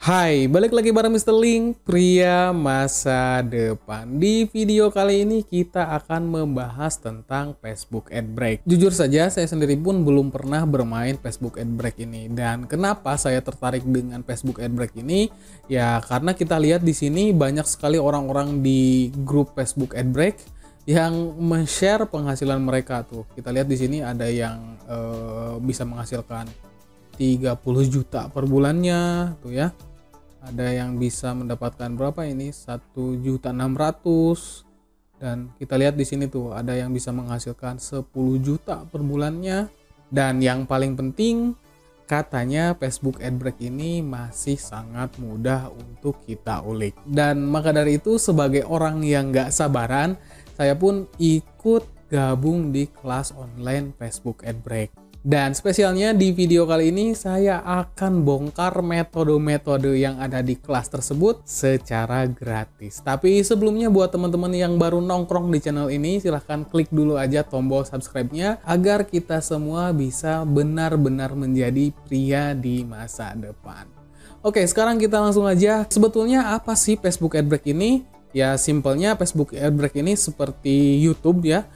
Hai, balik lagi bareng Mr. Link, pria masa depan. Di video kali ini kita akan membahas tentang Facebook Ad Break. Jujur saja, saya sendiri pun belum pernah bermain Facebook Ad Break ini. Dan kenapa saya tertarik dengan Facebook Ad Break ini? Ya, karena kita lihat di sini banyak sekali orang-orang di grup Facebook Ad Break yang men-share penghasilan mereka tuh. Kita lihat di sini ada yang bisa menghasilkan 30 juta per bulannya tuh ya. Ada yang bisa mendapatkan berapa ini? 1.600.000, dan kita lihat di sini tuh ada yang bisa menghasilkan 10 juta per bulannya. Dan yang paling penting, katanya Facebook Ad Break ini masih sangat mudah untuk kita ulik. Dan maka dari itu, sebagai orang yang gak sabaran, saya pun ikut gabung di kelas online Facebook Ad Break. Dan spesialnya di video kali ini saya akan bongkar metode-metode yang ada di kelas tersebut secara gratis. Tapi sebelumnya buat teman-teman yang baru nongkrong di channel ini, silahkan klik dulu aja tombol subscribe-nya agar kita semua bisa benar-benar menjadi pria di masa depan. Oke, sekarang kita langsung aja. Sebetulnya apa sih Facebook Ad Break ini? Ya simpelnya Facebook Ad Break ini seperti YouTube ya.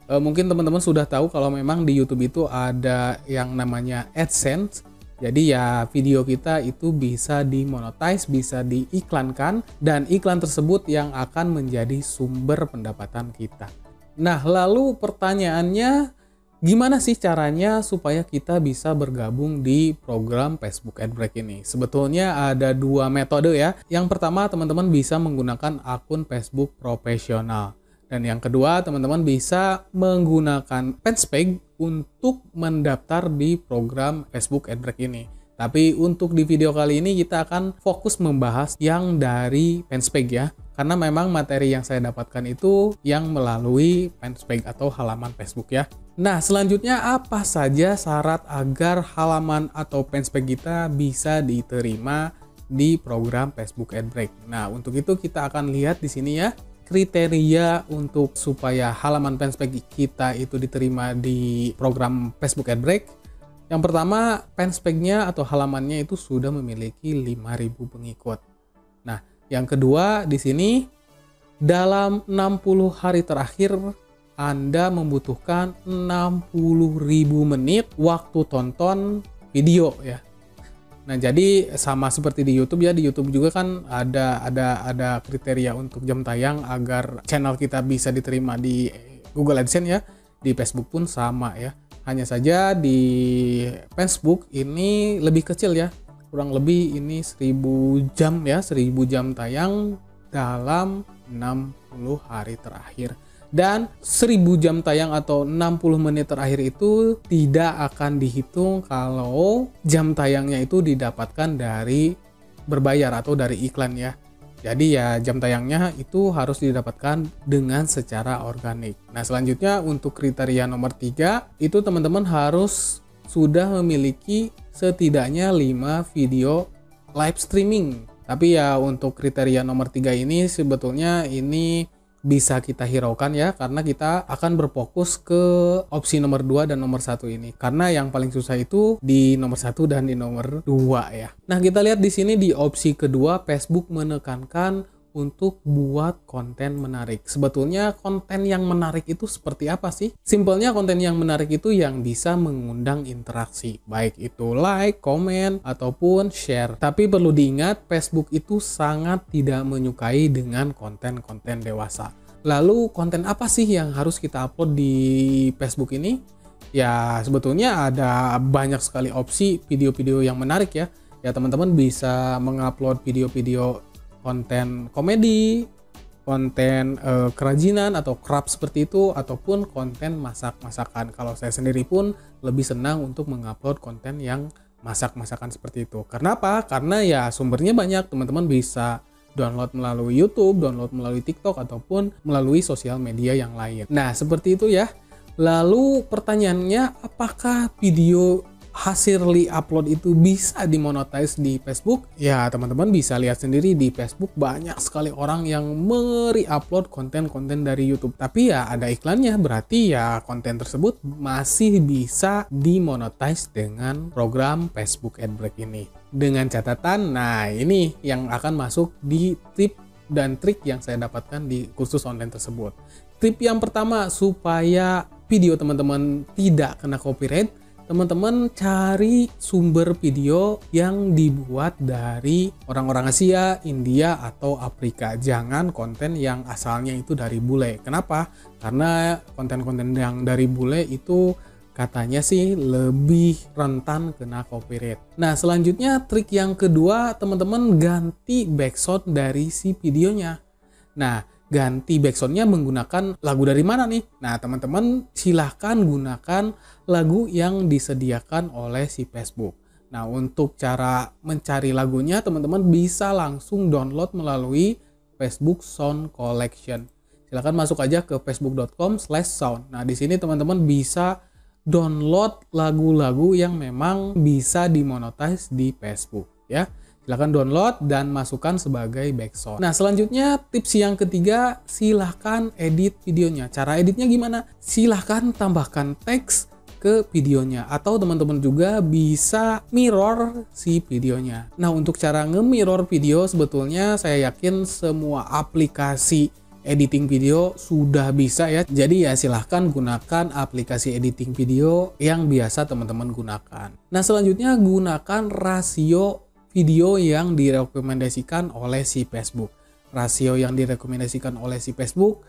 Mungkin teman-teman sudah tahu kalau memang di YouTube itu ada yang namanya AdSense. Jadi ya video kita itu bisa dimonetize, bisa diiklankan, dan iklan tersebut yang akan menjadi sumber pendapatan kita. Nah, lalu pertanyaannya, gimana sih caranya supaya kita bisa bergabung di program Facebook Ad Break ini? Sebetulnya ada dua metode ya. Yang pertama, teman-teman bisa menggunakan akun Facebook profesional. Dan yang kedua, teman-teman bisa menggunakan fanpage untuk mendaftar di program Facebook Ad Break ini. Tapi untuk di video kali ini kita akan fokus membahas yang dari fanpage ya. Karena memang materi yang saya dapatkan itu yang melalui fanpage atau halaman Facebook ya. Nah, selanjutnya apa saja syarat agar halaman atau fanpage kita bisa diterima di program Facebook Ad Break? Nah, untuk itu kita akan lihat di sini ya. Kriteria untuk supaya halaman fanpage kita itu diterima di program Facebook Ad Break. Yang pertama, fanpage-nya atau halamannya itu sudah memiliki 5.000 pengikut. Nah, yang kedua di sini, dalam 60 hari terakhir Anda membutuhkan 60.000 menit waktu tonton video ya. Nah, jadi sama seperti di YouTube ya, di YouTube juga kan ada kriteria untuk jam tayang agar channel kita bisa diterima di Google AdSense ya. Di Facebook pun sama ya. Hanya saja di Facebook ini lebih kecil ya. Kurang lebih ini 1.000 jam ya, 1.000 jam tayang dalam 60 hari terakhir. Dan 1.000 jam tayang atau 60 menit terakhir itu tidak akan dihitung kalau jam tayangnya itu didapatkan dari berbayar atau dari iklan ya. Jadi ya jam tayangnya itu harus didapatkan dengan secara organik. Nah, selanjutnya untuk kriteria nomor 3 itu teman-teman harus sudah memiliki setidaknya 5 video live streaming. Tapi ya untuk kriteria nomor 3 ini sebetulnya ini bisa kita hiraukan ya, karena kita akan berfokus ke opsi nomor 2 dan nomor 1 ini. Karena yang paling susah itu di nomor 1 dan di nomor 2 ya. Nah, kita lihat di sini di opsi kedua, Facebook menekankan untuk buat konten menarik. Sebetulnya konten yang menarik itu seperti apa sih? Simpelnya konten yang menarik itu yang bisa mengundang interaksi, baik itu like, komen, ataupun share. Tapi perlu diingat, Facebook itu sangat tidak menyukai dengan konten-konten dewasa. Lalu konten apa sih yang harus kita upload di Facebook ini? Ya sebetulnya ada banyak sekali opsi video-video yang menarik ya. Ya teman-teman bisa mengupload video-video konten komedi, konten kerajinan atau craft seperti itu, ataupun konten masak-masakan. Kalau saya sendiri pun lebih senang untuk mengupload konten yang masak-masakan seperti itu. Karena apa? Karena ya sumbernya banyak, teman-teman bisa download melalui YouTube, download melalui TikTok, ataupun melalui sosial media yang lain. Nah, seperti itu ya. Lalu pertanyaannya, apakah video hasil re-upload itu bisa dimonetize di Facebook, ya teman-teman bisa lihat sendiri di Facebook banyak sekali orang yang me-re-upload konten-konten dari YouTube. Tapi ya ada iklannya, berarti ya konten tersebut masih bisa dimonetize dengan program Facebook Adbreak ini. Dengan catatan, nah ini yang akan masuk di tip dan trik yang saya dapatkan di kursus online tersebut. Tip yang pertama, supaya video teman-teman tidak kena copyright, teman-teman cari sumber video yang dibuat dari orang-orang Asia, India, atau Afrika. Jangan konten yang asalnya itu dari bule. Kenapa? Karena konten-konten yang dari bule itu katanya sih lebih rentan kena copyright. Nah, selanjutnya trik yang kedua, teman-teman ganti backsound dari si videonya. Nah, ganti backsoundnya menggunakan lagu dari mana nih? Nah, teman-teman silahkan gunakan lagu yang disediakan oleh si Facebook. Nah, untuk cara mencari lagunya, teman-teman bisa langsung download melalui Facebook Sound Collection. Silahkan masuk aja ke facebook.com/sound. Nah, di sini teman-teman bisa download lagu-lagu yang memang bisa dimonetize di Facebook ya. Silahkan download dan masukkan sebagai backsound. Nah, selanjutnya tips yang ketiga, silahkan edit videonya. Cara editnya gimana? Silahkan tambahkan teks ke videonya, atau teman-teman juga bisa mirror si videonya. Nah, untuk cara nge-mirror video sebetulnya saya yakin semua aplikasi editing video sudah bisa ya. Jadi ya silahkan gunakan aplikasi editing video yang biasa teman-teman gunakan. Nah, selanjutnya gunakan rasio video yang direkomendasikan oleh si Facebook. Rasio yang direkomendasikan oleh si Facebook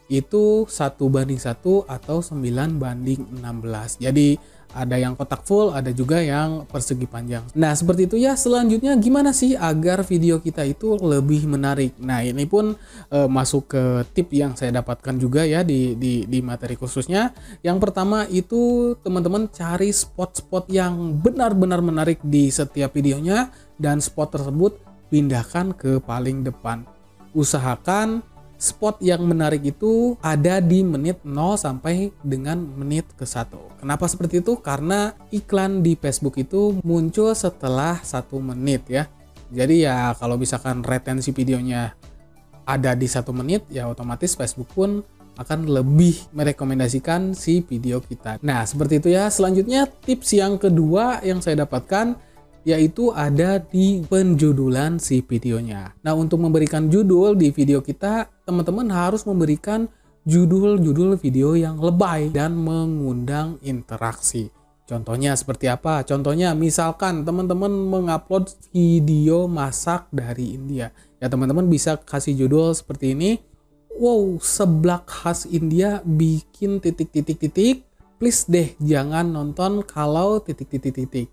itu 1:1 atau 9:16. Jadi ada yang kotak full, ada juga yang persegi panjang. Nah, seperti itu ya. Selanjutnya gimana sih agar video kita itu lebih menarik? Nah, ini pun masuk ke tip yang saya dapatkan juga ya di materi khususnya. Yang pertama itu teman-teman cari spot-spot yang benar-benar menarik di setiap videonya, dan spot tersebut pindahkan ke paling depan. Usahakan spot yang menarik itu ada di menit 0 sampai dengan menit ke-1. Kenapa seperti itu? Karena iklan di Facebook itu muncul setelah 1 menit ya. Jadi ya kalau misalkan retensi videonya ada di 1 menit, ya otomatis Facebook pun akan lebih merekomendasikan si video kita. Nah, seperti itu ya. Selanjutnya tips yang kedua yang saya dapatkan yaitu ada di penjudulan si videonya. Nah, untuk memberikan judul di video kita, teman-teman harus memberikan judul-judul video yang lebay dan mengundang interaksi. Contohnya seperti apa? Contohnya misalkan teman-teman mengupload video masak dari India. Ya, teman-teman bisa kasih judul seperti ini. Wow, seblak khas India bikin titik-titik-titik. Please deh jangan nonton kalau titik-titik-titik.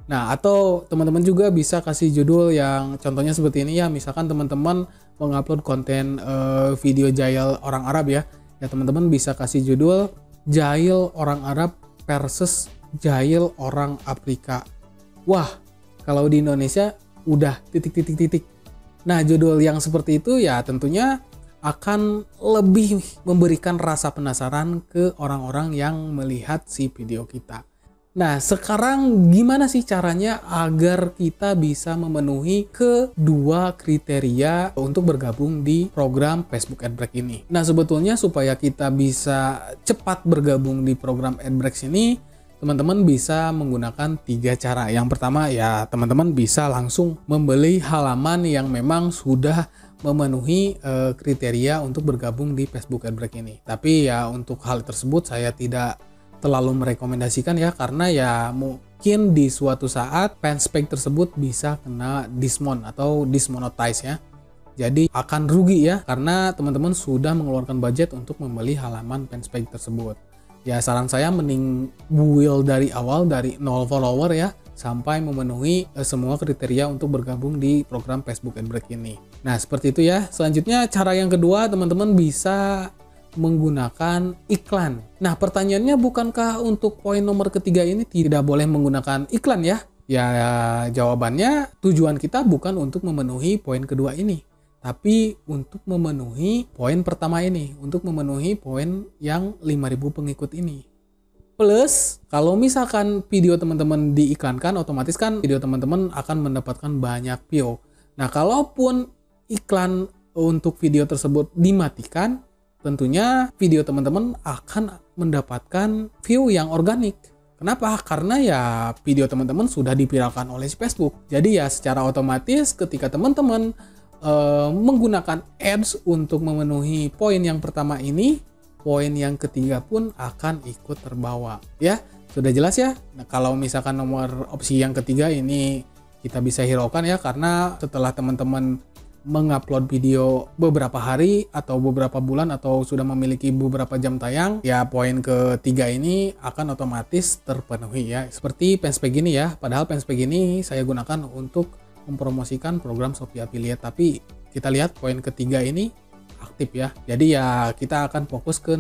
Nah, atau teman-teman juga bisa kasih judul yang contohnya seperti ini ya. Misalkan teman-teman mengupload konten video jahil orang Arab ya. Ya, teman-teman bisa kasih judul jahil orang Arab versus jahil orang Afrika. Wah, kalau di Indonesia udah titik-titik-titik. Nah, judul yang seperti itu ya tentunya akan lebih memberikan rasa penasaran ke orang-orang yang melihat si video kita. Nah, sekarang gimana sih caranya agar kita bisa memenuhi kedua kriteria untuk bergabung di program Facebook Adbreak ini? Nah, sebetulnya supaya kita bisa cepat bergabung di program Adbreak ini, teman-teman bisa menggunakan 3 cara. Yang pertama ya, teman-teman bisa langsung membeli halaman yang memang sudah memenuhi kriteria untuk bergabung di Facebook Adbreak ini. Tapi ya untuk hal tersebut saya tidak terlalu merekomendasikan ya, karena ya mungkin di suatu saat fanspage tersebut bisa kena dismount atau dismonetize ya. Jadi akan rugi ya, karena teman-teman sudah mengeluarkan budget untuk membeli halaman fanspage tersebut. Ya, saran saya mending build dari awal dari 0 follower ya, sampai memenuhi semua kriteria untuk bergabung di program Facebook Adbreak ini. Nah, seperti itu ya. Selanjutnya cara yang kedua, teman-teman bisa menggunakan iklan. Nah, pertanyaannya, bukankah untuk poin nomor ketiga ini tidak boleh menggunakan iklan ya? Ya, jawabannya tujuan kita bukan untuk memenuhi poin kedua ini, tapi untuk memenuhi poin pertama ini, untuk memenuhi poin yang 5.000 pengikut ini. Plus, kalau misalkan video teman-teman diiklankan, otomatis kan video teman-teman akan mendapatkan banyak view. Nah, kalaupun iklan untuk video tersebut dimatikan, tentunya video teman-teman akan mendapatkan view yang organik. Kenapa? Karena ya video teman-teman sudah diviralkan oleh si Facebook. Jadi ya secara otomatis ketika teman-teman menggunakan ads untuk memenuhi poin yang pertama ini, poin yang ketiga pun akan ikut terbawa. Ya, sudah jelas ya? Nah, kalau misalkan nomor opsi yang ketiga ini kita bisa hiraukan ya, karena setelah teman-teman mengupload video beberapa hari atau beberapa bulan atau sudah memiliki beberapa jam tayang, ya poin ketiga ini akan otomatis terpenuhi ya. Seperti Fanspage ini ya, padahal Fanspage ini saya gunakan untuk mempromosikan program Shopee Affiliate, tapi kita lihat poin ketiga ini aktif ya. Jadi ya kita akan fokus ke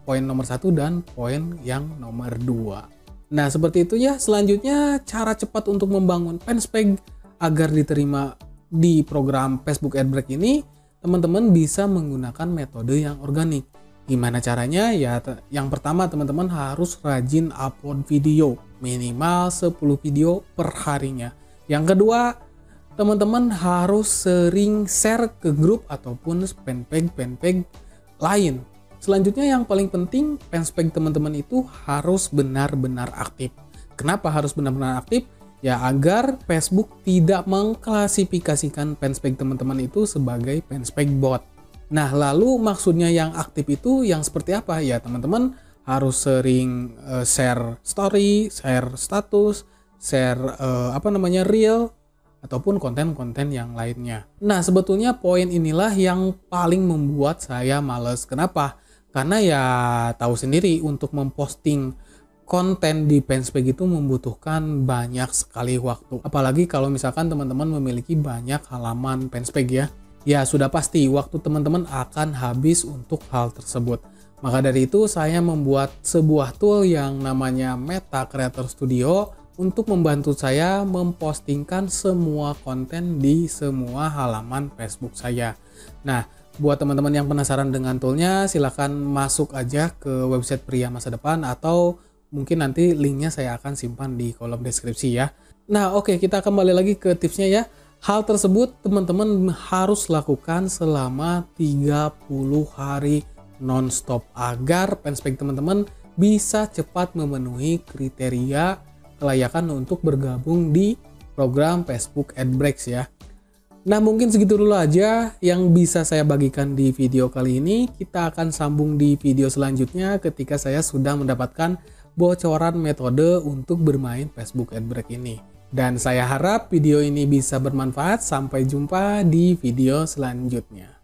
poin nomor 1 dan poin yang nomor 2. Nah, seperti itu ya. Selanjutnya cara cepat untuk membangun Fanspage agar diterima di program Facebook Adbreak ini, teman-teman bisa menggunakan metode yang organik. Gimana caranya? Ya, yang pertama teman-teman harus rajin upload video, minimal 10 video per harinya. Yang kedua, teman-teman harus sering share ke grup ataupun fanpage lain. Selanjutnya yang paling penting, fanpage teman-teman itu harus benar-benar aktif. Kenapa harus benar-benar aktif? Ya agar Facebook tidak mengklasifikasikan fanpage teman-teman itu sebagai fanpage bot. Nah, lalu maksudnya yang aktif itu yang seperti apa? Ya teman-teman harus sering share story, share status, share reel, ataupun konten-konten yang lainnya. Nah, sebetulnya poin inilah yang paling membuat saya males. Kenapa? Karena ya tahu sendiri, untuk memposting konten di Fanspage itu membutuhkan banyak sekali waktu. Apalagi kalau misalkan teman-teman memiliki banyak halaman Fanspage ya. Ya sudah pasti waktu teman-teman akan habis untuk hal tersebut. Maka dari itu saya membuat sebuah tool yang namanya Meta Creator Studio untuk membantu saya mempostingkan semua konten di semua halaman Facebook saya. Nah, buat teman-teman yang penasaran dengan toolnya, silahkan masuk aja ke website Pria Masa Depan, atau mungkin nanti linknya saya akan simpan di kolom deskripsi ya. Nah, oke, kita kembali lagi ke tipsnya ya. Hal tersebut teman-teman harus lakukan selama 30 hari non-stop agar Fanspage teman-teman bisa cepat memenuhi kriteria kelayakan untuk bergabung di program Facebook Adbreak ya. Nah, mungkin segitu dulu aja yang bisa saya bagikan di video kali ini. Kita akan sambung di video selanjutnya ketika saya sudah mendapatkan bocoran metode untuk bermain Facebook Adbreak ini. Dan saya harap video ini bisa bermanfaat. Sampai jumpa di video selanjutnya.